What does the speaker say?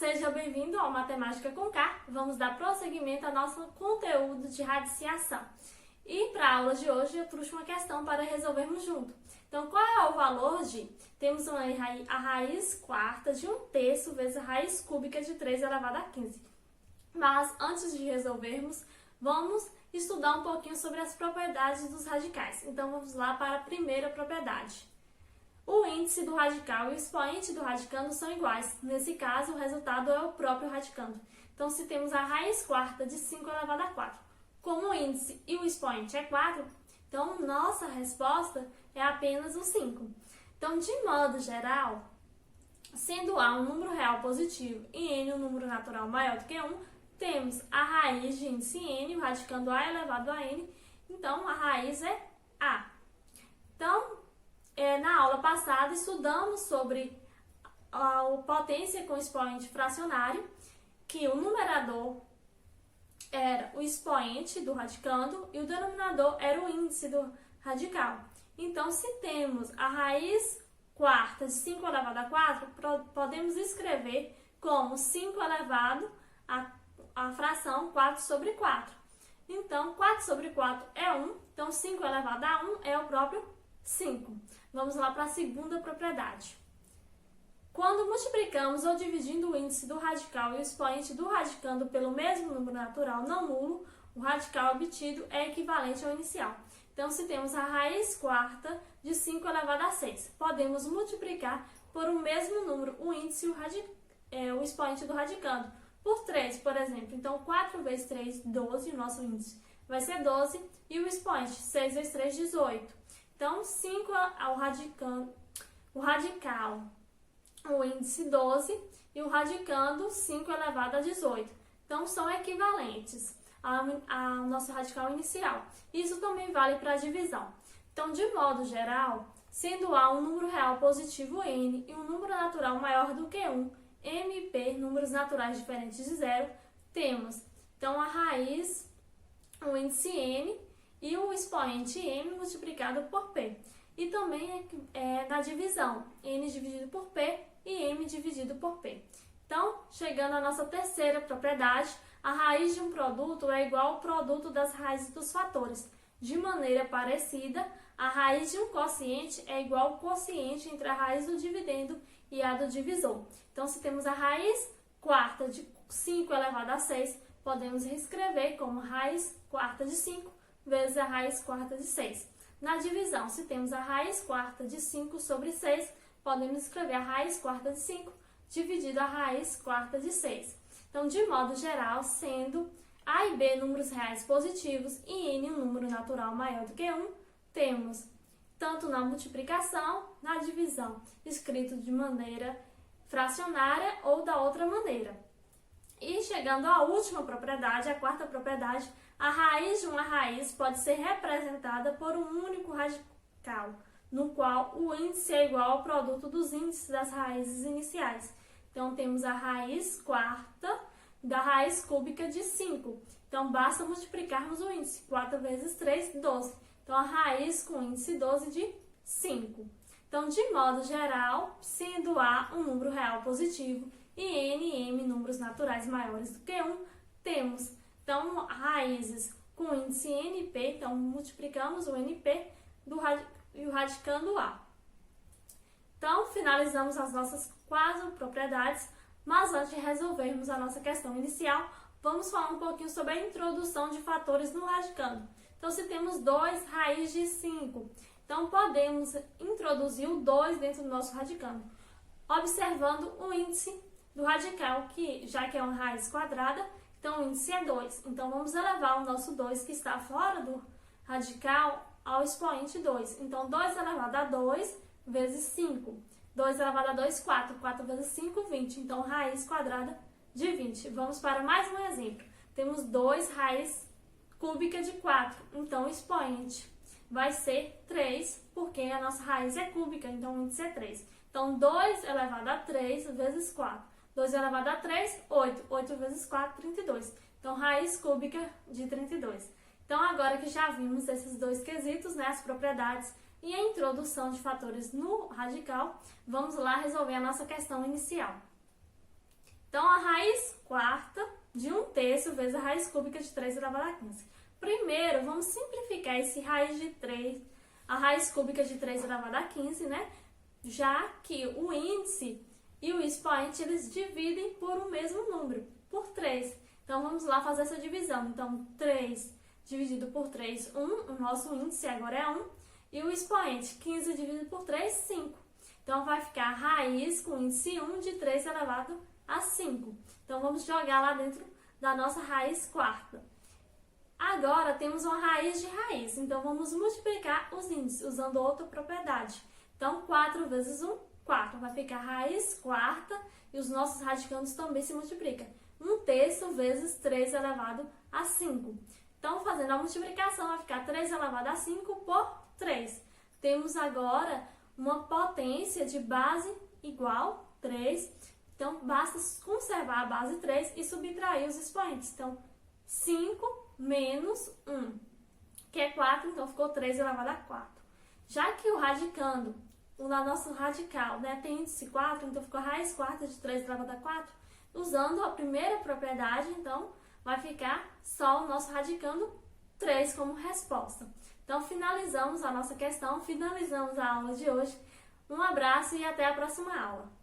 seja bem-vindo ao Matemática com K. Vamos dar prosseguimento ao nosso conteúdo de radiciação. E para a aula de hoje eu trouxe uma questão para resolvermos junto. Então, qual é o valor de... Temos a raiz quarta de 1/3 vezes a raiz cúbica de 3 elevado a 15. Mas, antes de resolvermos, vamos estudar um pouquinho sobre as propriedades dos radicais. Então, vamos lá para a primeira propriedade. O índice do radical e o expoente do radicando são iguais. Nesse caso, o resultado é o próprio radicando. Então, se temos a raiz quarta de 5 elevado a 4, como o índice e o expoente é 4, então nossa resposta é apenas o 5. Então, de modo geral, sendo A um número real positivo e N um número natural maior do que 1, temos a raiz de índice N, o radicando A elevado a N, então a raiz é A. Então, na aula passada, estudamos sobre a potência com expoente fracionário, que o numerador era o expoente do radicando e o denominador era o índice do radical. Então, se temos a raiz quarta de 5 elevado a 4, podemos escrever como 5 elevado a fração 4 sobre 4. Então, 4 sobre 4 é 1, então 5 elevado a 1 é o próprio 5. Vamos lá para a segunda propriedade. Quando multiplicamos ou dividindo o índice do radical e o expoente do radicando pelo mesmo número natural não nulo, o radical obtido é equivalente ao inicial. Então, se temos a raiz quarta de 5 elevado a 6, podemos multiplicar por o mesmo número o índice e o expoente do radicando. Por 3, por exemplo. Então, 4 vezes 3, 12, o nosso índice vai ser 12, e o expoente, 6 vezes 3, 18. Então, 5 ao radicando, o índice 12 e o radicando 5 elevado a 18. Então, são equivalentes ao nosso radical inicial. Isso também vale para a divisão. Então, de modo geral, sendo A um número real positivo N e um número natural maior do que 1, MP, números naturais diferentes de zero, temos então a raiz, o índice N, e o expoente M multiplicado por P. E também na divisão, N dividido por P e M dividido por P. Então, chegando à nossa terceira propriedade, a raiz de um produto é igual ao produto das raízes dos fatores. De maneira parecida, a raiz de um quociente é igual ao quociente entre a raiz do dividendo e a do divisor. Então, se temos a raiz quarta de 5 elevado a 6, podemos reescrever como raiz quarta de 5 vezes a raiz quarta de 6. Na divisão, se temos a raiz quarta de 5 sobre 6, podemos escrever a raiz quarta de 5 dividido a raiz quarta de 6. Então, de modo geral, sendo A e B números reais positivos e N um número natural maior do que 1, temos, tanto na multiplicação, na divisão, escrito de maneira fracionária ou da outra maneira. E chegando à última propriedade, a quarta propriedade, a raiz de uma raiz pode ser representada por um único radical, no qual o índice é igual ao produto dos índices das raízes iniciais. Então, temos a raiz quarta da raiz cúbica de 5. Então, basta multiplicarmos o índice. 4 vezes 3, 12. Então, a raiz com índice 12 de 5. Então, de modo geral, sendo A um número real positivo e N e M números naturais maiores do que 1, temos, então, raízes com índice NP, então multiplicamos o NP e o radicando A. Então, finalizamos as nossas 4 propriedades, mas antes de resolvermos a nossa questão inicial, vamos falar um pouquinho sobre a introdução de fatores no radicando. Então, se temos 2 raiz de 5, então podemos introduzir o 2 dentro do nosso radicando, observando o índice do radical, já que é uma raiz quadrada, então o índice é 2. Então, vamos elevar o nosso 2 que está fora do radical ao expoente 2. Então, 2 elevado a 2 vezes 5. 2 elevado a 2, 4. 4 vezes 5, 20. Então, raiz quadrada de 20. Vamos para mais um exemplo. Temos 2 raiz cúbica de 4. Então, o expoente vai ser 3, porque a nossa raiz é cúbica, então o índice é 3. Então, 2 elevado a 3 vezes 4. 2 elevado a 3, 8. 8 vezes 4, 32. Então, raiz cúbica de 32. Então, agora que já vimos esses dois quesitos, né, as propriedades e a introdução de fatores no radical, vamos lá resolver a nossa questão inicial. Então, a raiz quarta de 1/3 vezes a raiz cúbica de 3 elevado a 15. Primeiro, vamos simplificar esse raiz de 3, a raiz cúbica de 3 elevado a 15, né? Já que o índice e o expoente, eles dividem por o mesmo número, por 3. Então, vamos lá fazer essa divisão. Então, 3 dividido por 3, 1. O nosso índice agora é 1. E o expoente, 15 dividido por 3, 5. Então, vai ficar raiz com índice 1 de 3 elevado a 5. Então, vamos jogar lá dentro da nossa raiz quarta. Agora, temos uma raiz de raiz. Então, vamos multiplicar os índices usando outra propriedade. Então, 4 vezes 1, 4. Vai ficar raiz quarta e os nossos radicandos também se multiplicam. 1/3 vezes 3 elevado a 5. Então, fazendo a multiplicação, vai ficar 3 elevado a 5 por 3. Temos agora uma potência de base igual 3. Então, basta conservar a base 3 e subtrair os expoentes. Então, 5 menos 1, que é 4, então ficou 3 elevado a 4. Já que o radicando, o nosso radical, né, tem índice 4, então ficou a raiz quarta de 3 elevado a 4. Usando a primeira propriedade, então, vai ficar só o nosso radicando 3 como resposta. Então, finalizamos a nossa questão, finalizamos a aula de hoje. Um abraço e até a próxima aula.